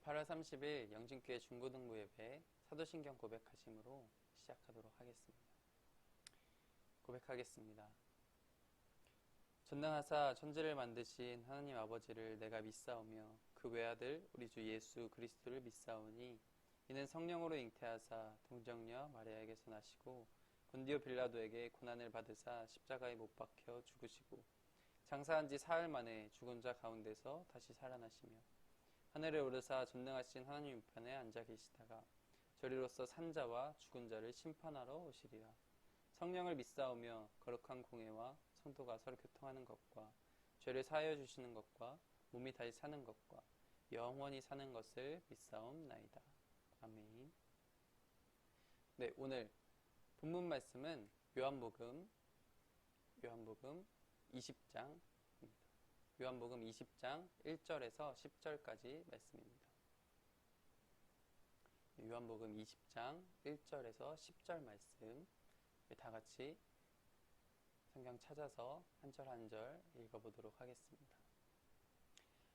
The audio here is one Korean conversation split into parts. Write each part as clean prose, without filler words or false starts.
8월 30일 영진교회 중고등부 예배 사도신경 고백하심으로 시작하도록 하겠습니다. 고백하겠습니다. 전능하사 천지를 만드신 하나님 아버지를 내가 믿사오며 그 외아들 우리 주 예수 그리스도를 믿사오니 이는 성령으로 잉태하사 동정녀 마리아에게서 나시고 본디오 빌라도에게 고난을 받으사 십자가에 못 박혀 죽으시고 장사한 지 사흘 만에 죽은 자 가운데서 다시 살아나시며 하늘에 오르사 전능하신 하나님 우편에 앉아 계시다가 저리로서 산 자와 죽은 자를 심판하러 오시리라. 성령을 믿사오며 거룩한 공회와 성도가 서로 교통하는 것과 죄를 사하여 주시는 것과 몸이 다시 사는 것과 영원히 사는 것을 믿사옵나이다. 아멘. 네, 오늘 본문 말씀은 요한복음 20장 요한복음 20장 1절에서 10절까지 말씀입니다. 요한복음 20장 1절에서 10절 말씀 다 같이 성경 찾아서 한 절 한 절 읽어보도록 하겠습니다.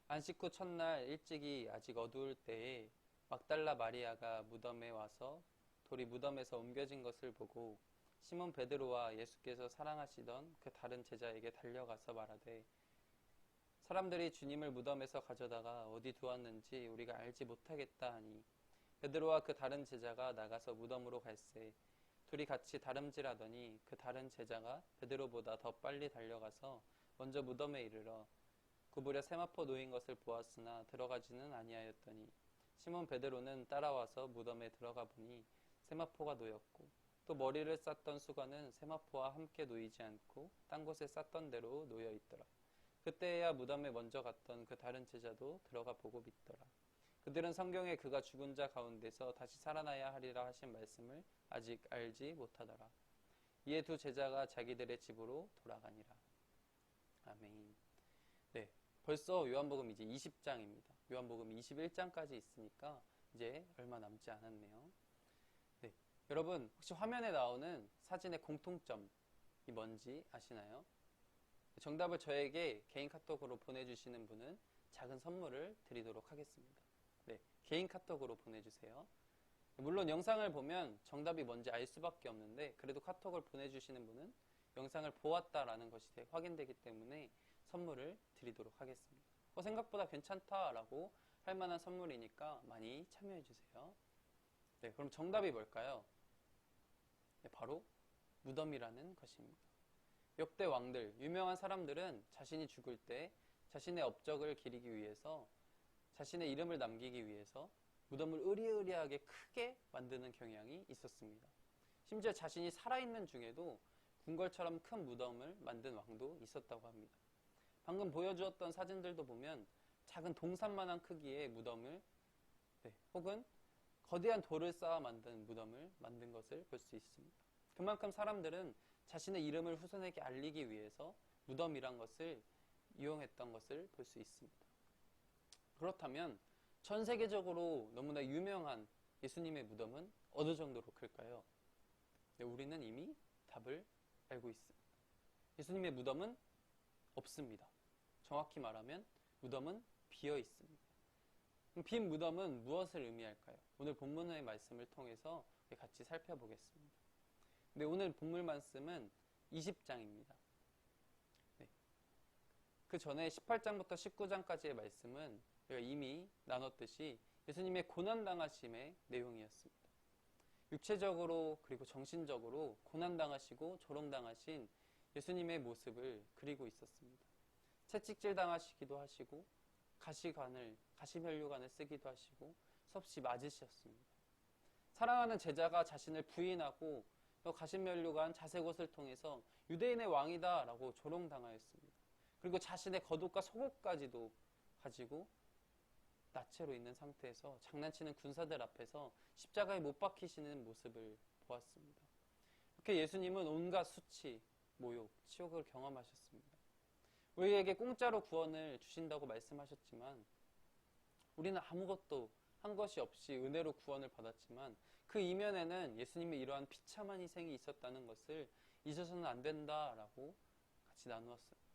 안식 후 첫날 일찍이 아직 어두울 때에 막달라 마리아가 무덤에 와서 돌이 무덤에서 옮겨진 것을 보고 시몬 베드로와 예수께서 사랑하시던 그 다른 제자에게 달려가서 말하되 사람들이 주님을 무덤에서 가져다가 어디 두었는지 우리가 알지 못하겠다 하니 베드로와 그 다른 제자가 나가서 무덤으로 갈새 둘이 같이 다름질하더니 그 다른 제자가 베드로보다 더 빨리 달려가서 먼저 무덤에 이르러 구부려 세마포 놓인 것을 보았으나 들어가지는 아니하였더니 시몬 베드로는 따라와서 무덤에 들어가 보니 세마포가 놓였고 또 머리를 쌌던 수건은 세마포와 함께 놓이지 않고 딴 곳에 쌌던 대로 놓여 있더라. 그때야 무덤에 먼저 갔던 그 다른 제자도 들어가 보고 믿더라. 그들은 성경에 그가 죽은 자 가운데서 다시 살아나야 하리라 하신 말씀을 아직 알지 못하더라. 이에 두 제자가 자기들의 집으로 돌아가니라. 아멘. 네, 벌써 요한복음 이제 20장입니다. 요한복음 21장까지 있으니까 이제 얼마 남지 않았네요. 네, 여러분 혹시 화면에 나오는 사진의 공통점이 뭔지 아시나요? 정답을 저에게 개인 카톡으로 보내주시는 분은 작은 선물을 드리도록 하겠습니다. 네, 개인 카톡으로 보내주세요. 물론 영상을 보면 정답이 뭔지 알 수밖에 없는데 그래도 카톡을 보내주시는 분은 영상을 보았다라는 것이 확인되기 때문에 선물을 드리도록 하겠습니다. 생각보다 괜찮다라고 할 만한 선물이니까 많이 참여해주세요. 네, 그럼 정답이 뭘까요? 네, 바로 무덤이라는 것입니다. 역대 왕들, 유명한 사람들은 자신이 죽을 때 자신의 업적을 기리기 위해서 자신의 이름을 남기기 위해서 무덤을 으리으리하게 크게 만드는 경향이 있었습니다. 심지어 자신이 살아있는 중에도 궁궐처럼 큰 무덤을 만든 왕도 있었다고 합니다. 방금 보여주었던 사진들도 보면 작은 동산만한 크기의 무덤을 혹은 거대한 돌을 쌓아 만든 무덤을 만든 것을 볼 수 있습니다. 그만큼 사람들은 자신의 이름을 후손에게 알리기 위해서 무덤이란 것을 이용했던 것을 볼 수 있습니다. 그렇다면 전 세계적으로 너무나 유명한 예수님의 무덤은 어느 정도로 클까요? 네, 우리는 이미 답을 알고 있습니다. 예수님의 무덤은 없습니다. 정확히 말하면 무덤은 비어 있습니다. 빈 무덤은 무엇을 의미할까요? 오늘 본문의 말씀을 통해서 같이 살펴보겠습니다. 네, 오늘 본문 말씀은 20장입니다. 네. 그 전에 18장부터 19장까지의 말씀은 우리가 이미 나눴듯이 예수님의 고난당하심의 내용이었습니다. 육체적으로 그리고 정신적으로 고난당하시고 조롱당하신 예수님의 모습을 그리고 있었습니다. 채찍질 당하시기도 하시고 가시면류관을 쓰기도 하시고 수없이 맞으셨습니다. 사랑하는 제자가 자신을 부인하고 가시면류관 자색옷을 통해서 유대인의 왕이다 라고 조롱당하였습니다. 그리고 자신의 겉옷과 속옷까지도 가지고 나체로 있는 상태에서 장난치는 군사들 앞에서 십자가에 못 박히시는 모습을 보았습니다. 이렇게 예수님은 온갖 수치, 모욕, 치욕을 경험하셨습니다. 우리에게 공짜로 구원을 주신다고 말씀하셨지만 우리는 아무것도 한 것이 없이 은혜로 구원을 받았지만 그 이면에는 예수님의 이러한 비참한 희생이 있었다는 것을 잊어서는 안 된다라고 같이 나누었습니다.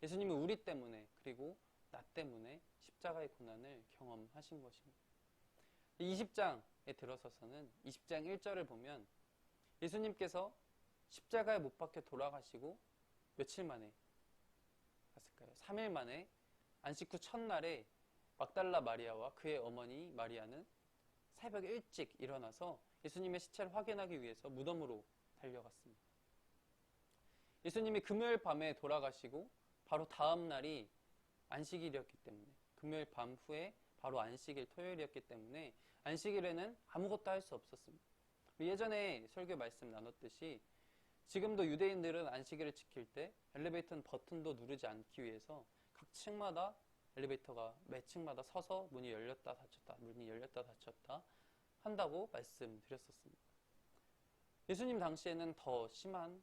예수님은 우리 때문에 그리고 나 때문에 십자가의 고난을 경험하신 것입니다. 20장에 들어서서는 20장 1절을 보면 예수님께서 십자가에 못 박혀 돌아가시고 며칠 만에 갔을까요? 3일 만에 안식 후 첫날에 막달라 마리아와 그의 어머니 마리아는 새벽 일찍 일어나서 예수님의 시체를 확인하기 위해서 무덤으로 달려갔습니다. 예수님이 금요일 밤에 돌아가시고 바로 다음 날이 안식일이었기 때문에, 금요일 밤 후에 바로 안식일 토요일이었기 때문에 안식일에는 아무것도 할 수 없었습니다. 예전에 설교 말씀 나눴듯이 지금도 유대인들은 안식일을 지킬 때 엘리베이터는 버튼도 누르지 않기 위해서 각 층마다 엘리베이터가 매 층마다 서서 문이 열렸다 닫혔다 한다고 말씀드렸었습니다. 예수님 당시에는 더 심한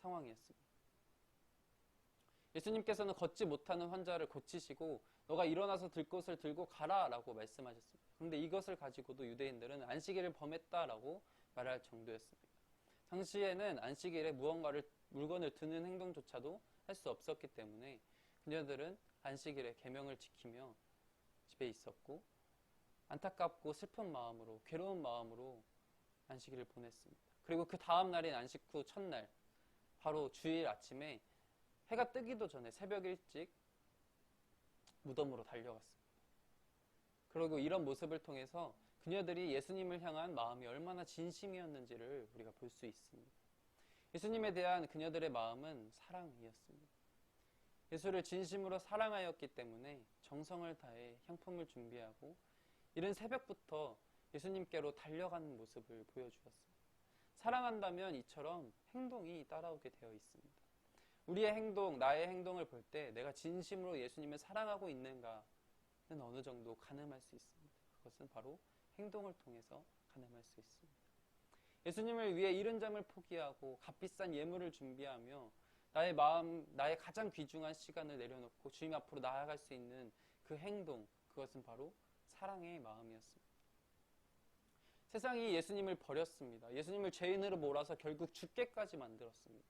상황이었습니다. 예수님께서는 걷지 못하는 환자를 고치시고 너가 일어나서 들 것을 들고 가라 라고 말씀하셨습니다. 그런데 이것을 가지고도 유대인들은 안식일을 범했다라고 말할 정도였습니다. 당시에는 안식일에 물건을 드는 행동조차도 할 수 없었기 때문에 그녀들은 안식일에 계명을 지키며 집에 있었고 안타깝고 슬픈 마음으로, 괴로운 마음으로 안식일을 보냈습니다. 그리고 그 다음 날인 안식 후 첫날, 바로 주일 아침에 해가 뜨기도 전에 새벽 일찍 무덤으로 달려갔습니다. 그리고 이런 모습을 통해서 그녀들이 예수님을 향한 마음이 얼마나 진심이었는지를 우리가 볼 수 있습니다. 예수님에 대한 그녀들의 마음은 사랑이었습니다. 예수를 진심으로 사랑하였기 때문에 정성을 다해 향품을 준비하고 이른 새벽부터 예수님께로 달려가는 모습을 보여주었습니다. 사랑한다면 이처럼 행동이 따라오게 되어 있습니다. 우리의 행동, 나의 행동을 볼 때 내가 진심으로 예수님을 사랑하고 있는가는 어느 정도 가늠할 수 있습니다. 그것은 바로 행동을 통해서 가늠할 수 있습니다. 예수님을 위해 이른 잠을 포기하고 값비싼 예물을 준비하며 나의 마음, 나의 가장 귀중한 시간을 내려놓고 주님 앞으로 나아갈 수 있는 그 행동, 그것은 바로 사랑의 마음이었습니다. 세상이 예수님을 버렸습니다. 예수님을 죄인으로 몰아서 결국 죽게까지 만들었습니다.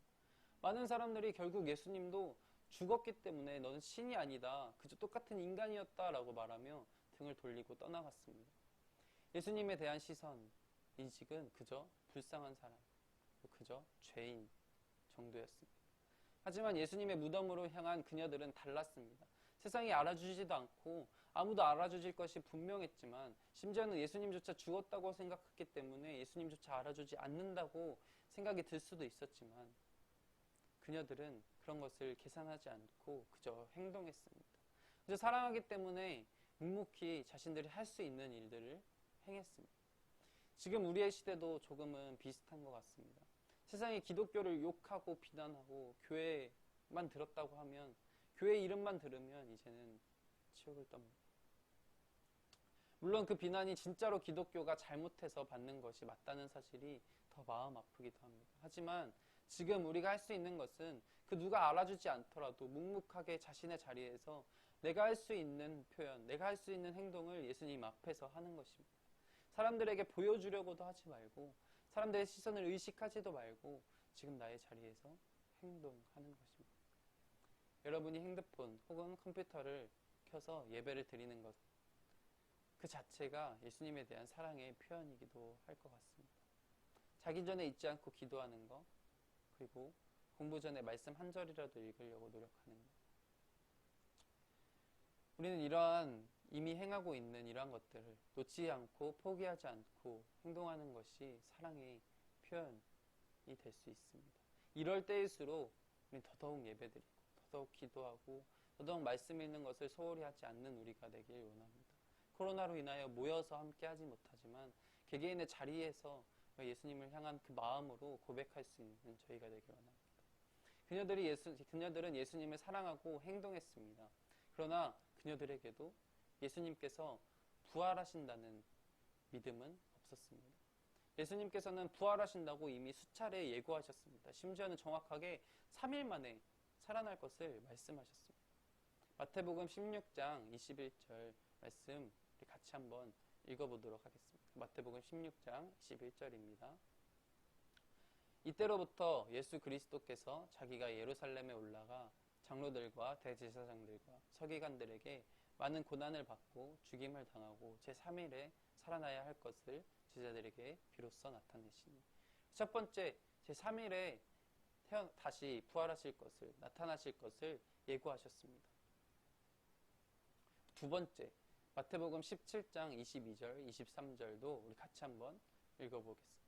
많은 사람들이 결국 예수님도 죽었기 때문에 너는 신이 아니다, 그저 똑같은 인간이었다라고 말하며 등을 돌리고 떠나갔습니다. 예수님에 대한 시선, 인식은 그저 불쌍한 사람, 그저 죄인 정도였습니다. 하지만 예수님의 무덤으로 향한 그녀들은 달랐습니다. 세상이 알아주지도 않고 아무도 알아주실 것이 분명했지만 심지어는 예수님조차 죽었다고 생각했기 때문에 예수님조차 알아주지 않는다고 생각이 들 수도 있었지만 그녀들은 그런 것을 계산하지 않고 그저 행동했습니다. 그저 사랑하기 때문에 묵묵히 자신들이 할 수 있는 일들을 행했습니다. 지금 우리의 시대도 조금은 비슷한 것 같습니다. 세상이 기독교를 욕하고 비난하고 교회만 들었다고 하면, 교회 이름만 들으면 이제는 지옥을 떠납니다. 물론 그 비난이 진짜로 기독교가 잘못해서 받는 것이 맞다는 사실이 더 마음 아프기도 합니다. 하지만 지금 우리가 할 수 있는 것은 그 누가 알아주지 않더라도 묵묵하게 자신의 자리에서 내가 할 수 있는 표현, 내가 할 수 있는 행동을 예수님 앞에서 하는 것입니다. 사람들에게 보여주려고도 하지 말고 사람들의 시선을 의식하지도 말고 지금 나의 자리에서 행동하는 것입니다. 여러분이 핸드폰 혹은 컴퓨터를 켜서 예배를 드리는 것, 그 자체가 예수님에 대한 사랑의 표현이기도 할 것 같습니다. 자기 전에 잊지 않고 기도하는 것, 그리고 공부 전에 말씀 한 절이라도 읽으려고 노력하는 것. 우리는 이미 행하고 있는 이러한 것들을 놓지 않고 포기하지 않고 행동하는 것이 사랑의 표현이 될 수 있습니다. 이럴 때일수록 우리는 더더욱 예배드리고 더더욱 기도하고 더더욱 말씀 읽는 것을 소홀히 하지 않는 우리가 되길 원합니다. 코로나로 인하여 모여서 함께 하지 못하지만 개개인의 자리에서 예수님을 향한 그 마음으로 고백할 수 있는 저희가 되길 원합니다. 그녀들은 예수님을 사랑하고 행동했습니다. 그러나 그녀들에게도 예수님께서 부활하신다는 믿음은 없었습니다. 예수님께서는 부활하신다고 이미 수차례 예고하셨습니다. 심지어는 정확하게 3일 만에 살아날 것을 말씀하셨습니다. 마태복음 16장 21절 말씀 우리 같이 한번 읽어보도록 하겠습니다. 마태복음 16장 21절입니다. 이때로부터 예수 그리스도께서 자기가 예루살렘에 올라가 장로들과 대제사장들과 서기관들에게 많은 고난을 받고 죽임을 당하고 제3일에 살아나야 할 것을 제자들에게 비로소 나타내시니. 첫 번째, 제3일에 다시 부활하실 것을, 나타나실 것을 예고하셨습니다. 두 번째, 마태복음 17장 22절, 23절도 우리 같이 한번 읽어보겠습니다.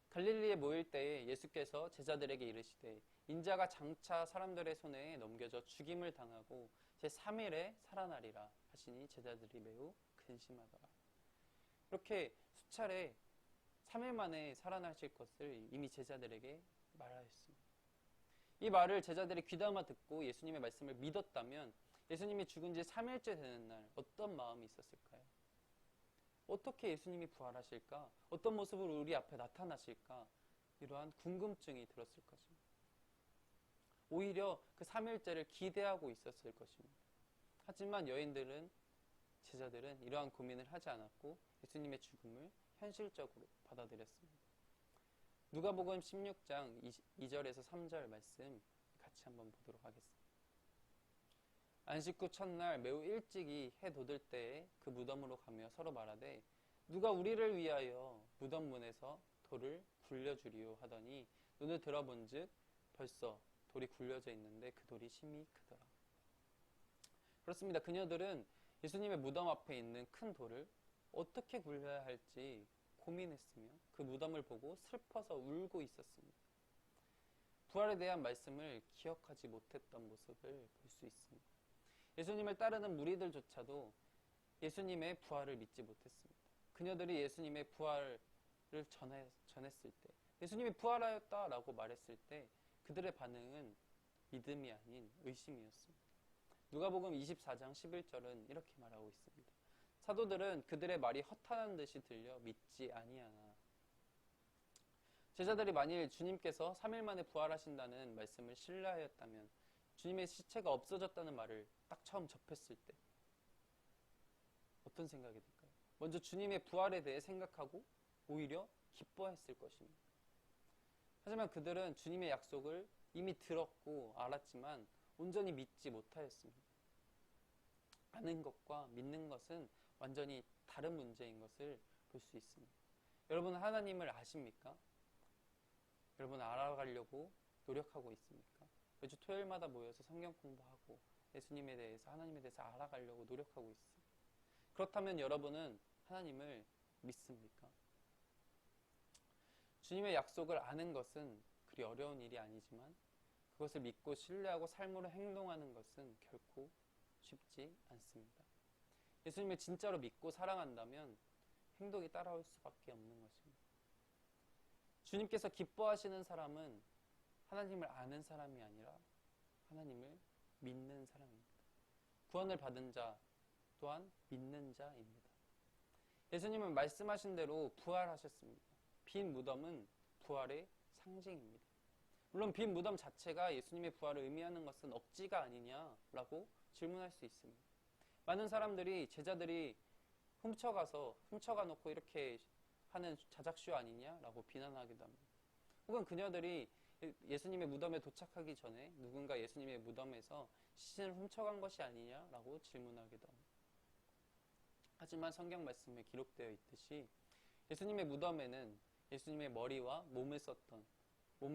갈릴리에 모일 때에 예수께서 제자들에게 이르시되 인자가 장차 사람들의 손에 넘겨져 죽임을 당하고 제3일에 살아나리라 하시니 제자들이 매우 근심하더라. 이렇게 수차례 3일 만에 살아나실 것을 이미 제자들에게 말하였습니다. 이 말을 제자들이 귀담아 듣고 예수님의 말씀을 믿었다면 예수님이 죽은 지 3일째 되는 날 어떤 마음이 있었을까요? 어떻게 예수님이 부활하실까? 어떤 모습으로 우리 앞에 나타나실까? 이러한 궁금증이 들었을 것입니다. 오히려 그 3일째를 기대하고 있었을 것입니다. 하지만 제자들은 이러한 고민을 하지 않았고 예수님의 죽음을 현실적으로 받아들였습니다. 누가복음 16장 2절에서 3절 말씀 같이 한번 보도록 하겠습니다. 안식 후 첫날 매우 일찍이 해 돋을 때에 그 무덤으로 가며 서로 말하되 누가 우리를 위하여 무덤 문에서 돌을 굴려주리요 하더니 눈을 들어본즉 벌써 돌이 굴려져 있는데 그 돌이 심히 크더라. 그렇습니다. 그녀들은 예수님의 무덤 앞에 있는 큰 돌을 어떻게 굴려야 할지 고민했으며 그 무덤을 보고 슬퍼서 울고 있었습니다. 부활에 대한 말씀을 기억하지 못했던 모습을 볼 수 있습니다. 예수님을 따르는 무리들조차도 예수님의 부활을 믿지 못했습니다. 그녀들이 예수님의 부활을 전했을 때, 예수님이 부활하였다라고 말했을 때 그들의 반응은 믿음이 아닌 의심이었습니다. 누가복음 24장 11절은 이렇게 말하고 있습니다. 사도들은 그들의 말이 허탄한 듯이 들려 믿지 아니하나. 제자들이 만일 주님께서 3일 만에 부활하신다는 말씀을 신뢰하였다면 주님의 시체가 없어졌다는 말을 딱 처음 접했을 때 어떤 생각이 들까요? 먼저 주님의 부활에 대해 생각하고 오히려 기뻐했을 것입니다. 하지만 그들은 주님의 약속을 이미 들었고 알았지만 온전히 믿지 못하였습니다. 아는 것과 믿는 것은 완전히 다른 문제인 것을 볼 수 있습니다. 여러분은 하나님을 아십니까? 여러분 알아가려고 노력하고 있습니까? 매주 토요일마다 모여서 성경 공부하고 예수님에 대해서 하나님에 대해서 알아가려고 노력하고 있습니다. 그렇다면 여러분은 하나님을 믿습니까? 주님의 약속을 아는 것은 그리 어려운 일이 아니지만 그것을 믿고 신뢰하고 삶으로 행동하는 것은 결코 쉽지 않습니다. 예수님을 진짜로 믿고 사랑한다면 행동이 따라올 수밖에 없는 것입니다. 주님께서 기뻐하시는 사람은 하나님을 아는 사람이 아니라 하나님을 믿는 사람입니다. 구원을 받은 자 또한 믿는 자입니다. 예수님은 말씀하신 대로 부활하셨습니다. 빈 무덤은 부활의 상징입니다. 물론 빈 무덤 자체가 예수님의 부활을 의미하는 것은 억지가 아니냐라고 질문할 수 있습니다. 많은 사람들이 제자들이 훔쳐가 놓고 이렇게 하는 자작쇼 아니냐라고 비난하기도 합니다. 혹은 그녀들이 예수님의 무덤에 도착하기 전에 누군가 예수님의 무덤에서 시신을 훔쳐간 것이 아니냐라고 질문하기도 합니다. 하지만 성경 말씀에 기록되어 있듯이 예수님의 무덤에는 예수님의 머리와 몸을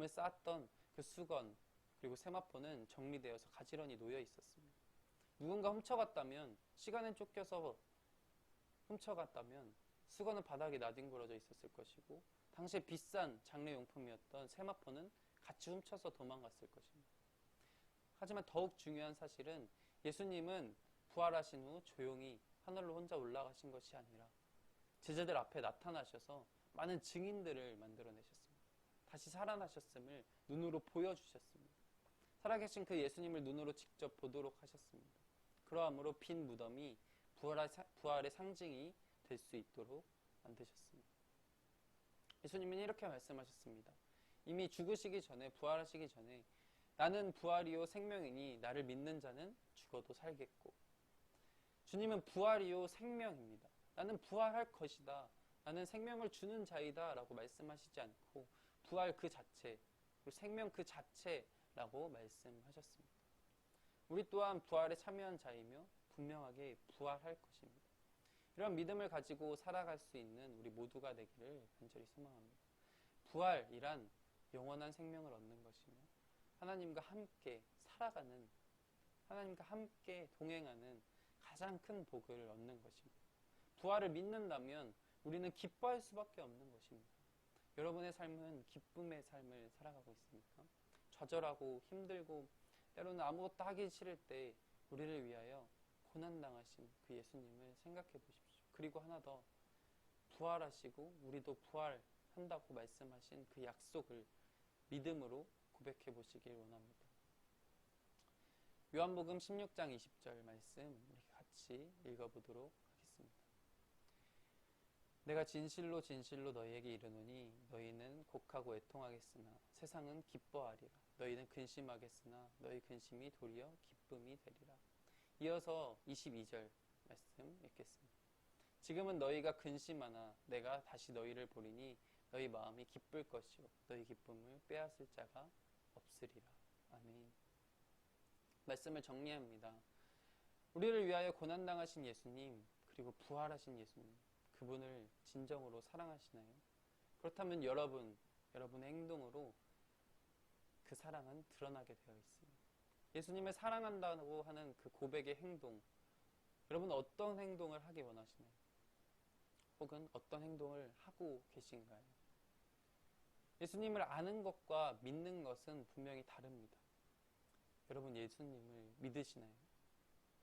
쌓았던 그 수건 그리고 세마포는 정리되어서 가지런히 놓여 있었습니다. 누군가 훔쳐갔다면, 시간에 쫓겨서 훔쳐갔다면 수건은 바닥에 나뒹굴어져 있었을 것이고 당시에 비싼 장례용품이었던 세마포는 같이 훔쳐서 도망갔을 것입니다. 하지만 더욱 중요한 사실은 예수님은 부활하신 후 조용히 하늘로 혼자 올라가신 것이 아니라 제자들 앞에 나타나셔서 많은 증인들을 만들어내셨습니다. 다시 살아나셨음을 눈으로 보여주셨습니다. 살아계신 그 예수님을 눈으로 직접 보도록 하셨습니다. 그러함으로 빈 무덤이 부활의 상징이 될 수 있도록 만드셨습니다. 예수님은 이렇게 말씀하셨습니다. 이미 죽으시기 전에, 부활하시기 전에 나는 부활이요 생명이니 나를 믿는 자는 죽어도 살겠고, 주님은 부활이요 생명입니다. 나는 부활할 것이다. 나는 생명을 주는 자이다 라고 말씀하시지 않고 부활 그 자체, 그리고 생명 그 자체라고 말씀하셨습니다. 우리 또한 부활에 참여한 자이며 분명하게 부활할 것입니다. 이런 믿음을 가지고 살아갈 수 있는 우리 모두가 되기를 간절히 소망합니다. 부활이란 영원한 생명을 얻는 것이며 하나님과 함께 살아가는, 하나님과 함께 동행하는 가장 큰 복을 얻는 것입니다. 부활을 믿는다면 우리는 기뻐할 수밖에 없는 것입니다. 여러분의 삶은 기쁨의 삶을 살아가고 있습니까? 좌절하고 힘들고 때로는 아무것도 하기 싫을 때 우리를 위하여 고난당하신 그 예수님을 생각해 보십시오. 그리고 하나 더, 부활하시고 우리도 부활한다고 말씀하신 그 약속을 믿음으로 고백해 보시길 원합니다. 요한복음 16장 20절 말씀 우리 같이 읽어보도록 하겠습니다. 내가 진실로 진실로 너희에게 이르노니 너희는 곡하고 애통하겠으나 세상은 기뻐하리라. 너희는 근심하겠으나 너희 근심이 도리어 기쁨이 되리라. 이어서 22절 말씀 읽겠습니다. 지금은 너희가 근심하나 내가 다시 너희를 보리니 너희 마음이 기쁠 것이요 너희 기쁨을 빼앗을 자가 없으리라. 아멘. 말씀을 정리합니다. 우리를 위하여 고난당하신 예수님, 그리고 부활하신 예수님, 그분을 진정으로 사랑하시나요? 그렇다면 여러분의 행동으로 그 사랑은 드러나게 되어 있습니다. 예수님을 사랑한다고 하는 그 고백의 행동, 여러분 어떤 행동을 하기 원하시나요? 혹은 어떤 행동을 하고 계신가요? 예수님을 아는 것과 믿는 것은 분명히 다릅니다. 여러분 예수님을 믿으시나요?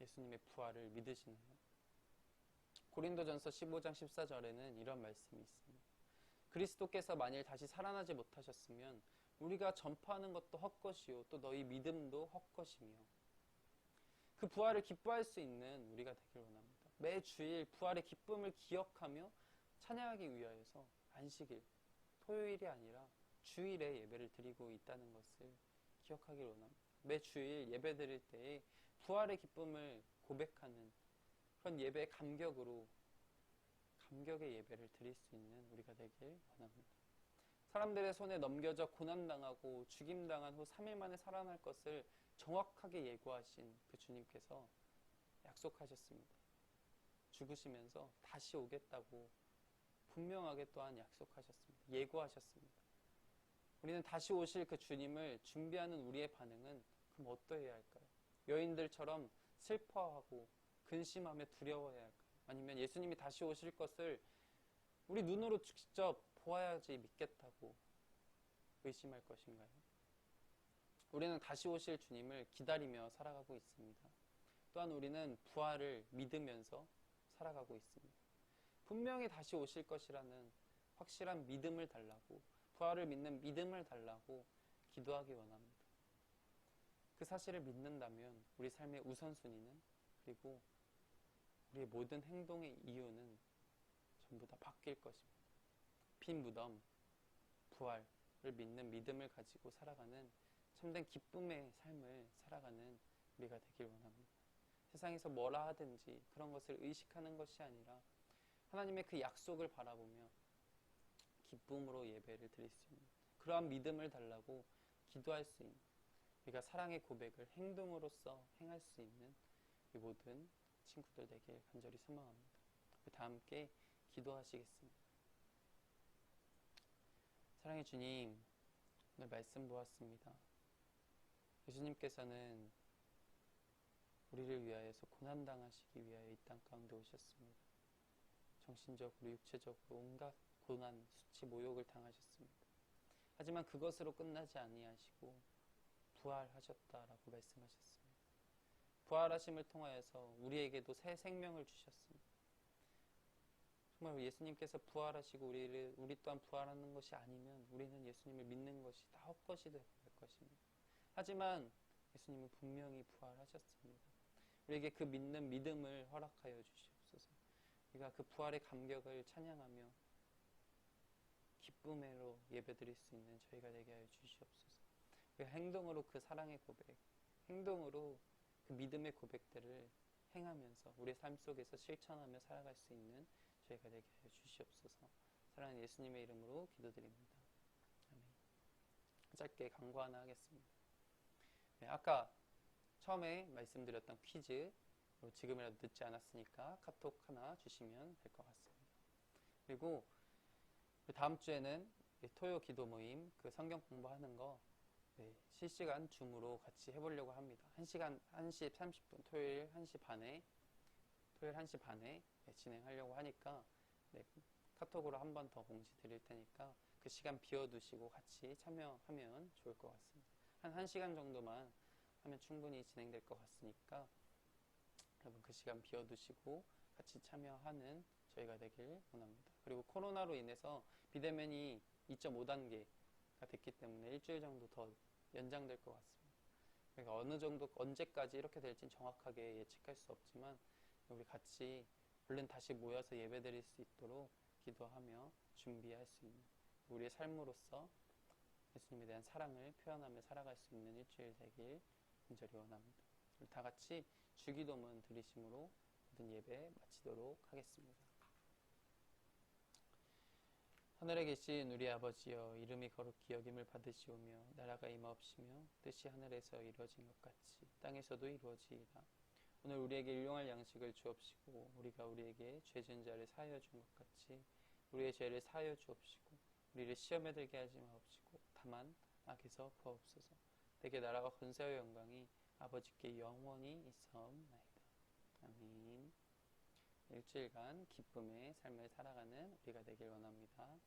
예수님의 부활을 믿으시나요? 고린도전서 15장 14절에는 이런 말씀이 있습니다. 그리스도께서 만일 다시 살아나지 못하셨으면 우리가 전파하는 것도 헛것이요 또 너희 믿음도 헛것이며, 그 부활을 기뻐할 수 있는 우리가 되길 원합니다. 매 주일 부활의 기쁨을 기억하며 찬양하기 위하여서 안식일, 토요일이 아니라 주일에 예배를 드리고 있다는 것을 기억하길 원합니다. 매 주일 예배 드릴 때에 부활의 기쁨을 고백하는 그런 예배의 감격의 예배를 드릴 수 있는 우리가 되길 원합니다. 사람들의 손에 넘겨져 고난당하고 죽임당한 후 3일 만에 살아날 것을 정확하게 예고하신 그 주님께서 약속하셨습니다. 죽으시면서 다시 오겠다고 분명하게 또한 약속하셨습니다. 예고하셨습니다. 우리는 다시 오실 그 주님을 준비하는 우리의 반응은 그럼 어떠해야 할까요? 여인들처럼 슬퍼하고 근심하며 두려워해야 할까요? 아니면 예수님이 다시 오실 것을 우리 눈으로 직접 보아야지 믿겠다고 의심할 것인가요? 우리는 다시 오실 주님을 기다리며 살아가고 있습니다. 또한 우리는 부활을 믿으면서 살아가고 있습니다. 분명히 다시 오실 것이라는 확실한 믿음을 달라고, 부활을 믿는 믿음을 달라고 기도하기 원합니다. 그 사실을 믿는다면 우리 삶의 우선순위는, 그리고 우리의 모든 행동의 이유는 전부 다 바뀔 것입니다. 빈 무덤, 부활을 믿는 믿음을 가지고 살아가는 참된 기쁨의 삶을 살아가는 우리가 되길 원합니다. 세상에서 뭐라 하든지 그런 것을 의식하는 것이 아니라 하나님의 그 약속을 바라보며 기쁨으로 예배를 드릴 수 있는 그러한 믿음을 달라고 기도할 수 있는, 우리가 사랑의 고백을 행동으로써 행할 수 있는 이 모든 친구들 되길 간절히 소망합니다. 우리 다 함께 기도하시겠습니다. 사랑의 주님, 오늘 말씀 보았습니다. 예수님께서는 우리를 위하여서 고난당하시기 위하여 이 땅 가운데 오셨습니다. 정신적으로 육체적으로 온갖 고난, 수치, 모욕을 당하셨습니다. 하지만 그것으로 끝나지 아니하시고 부활하셨다라고 말씀하셨습니다. 부활하심을 통하여서 우리에게도 새 생명을 주셨습니다. 정말 예수님께서 부활하시고 우리 또한 부활하는 것이 아니면 우리는 예수님을 믿는 것이 다 헛것이 될 것입니다. 하지만 예수님은 분명히 부활하셨습니다. 우리에게 그 믿는 믿음을 허락하여 주시옵소서. 우리가 그 부활의 감격을 찬양하며 기쁨으로 예배드릴 수 있는 저희가 되게 하여 주시옵소서. 우리가 행동으로 그 사랑의 고백, 행동으로 그 믿음의 고백들을 행하면서 우리의 삶 속에서 실천하며 살아갈 수 있는 저희가 되게 하여 주시옵소서. 사랑하는 예수님의 이름으로 기도드립니다. 아멘. 짧게 강구 하나 하겠습니다. 네, 아까 처음에 말씀드렸던 퀴즈, 그리고 지금이라도 늦지 않았으니까 카톡 하나 주시면 될 것 같습니다. 그리고 다음 주에는 토요 기도 모임 그 성경 공부하는 거 실시간 줌으로 같이 해보려고 합니다. 1시간, 1시 30분, 토요일 1시 반에 진행하려고 하니까 카톡으로 한 번 더 공지 드릴 테니까 그 시간 비워두시고 같이 참여하면 좋을 것 같습니다. 한 1시간 정도만 하면 충분히 진행될 것 같으니까 여러분 그 시간 비워두시고 같이 참여하는 저희가 되길 원합니다. 그리고 코로나로 인해서 비대면이 2.5단계가 됐기 때문에 일주일 정도 더 연장될 것 같습니다. 그러니까 어느 정도 언제까지 이렇게 될지는 정확하게 예측할 수 없지만 우리 같이 얼른 다시 모여서 예배드릴 수 있도록 기도하며 준비할 수 있는 우리의 삶으로서 예수님에 대한 사랑을 표현하며 살아갈 수 있는 일주일 되길 간절히 원합니다. 우리 다 같이 주기도문 드리심으로 모든 예배 마치도록 하겠습니다. 하늘에 계신 우리 아버지여, 이름이 거룩히 여김을 받으시오며 나라가 임하옵시며 뜻이 하늘에서 이루어진 것 같이 땅에서도 이루어지이다. 오늘 우리에게 일용할 양식을 주옵시고 우리가 우리에게 죄 지은 자를 사하여 준 것 같이 우리의 죄를 사하여 주옵시고 우리를 시험에 들게 하지 마옵시고 다만 악에서 구하옵소서. 내게 나라와 권세와 영광이 아버지께 영원히 있사옵나이다. 아멘. 일주일간 기쁨의 삶을 살아가는 우리가 되길 원합니다.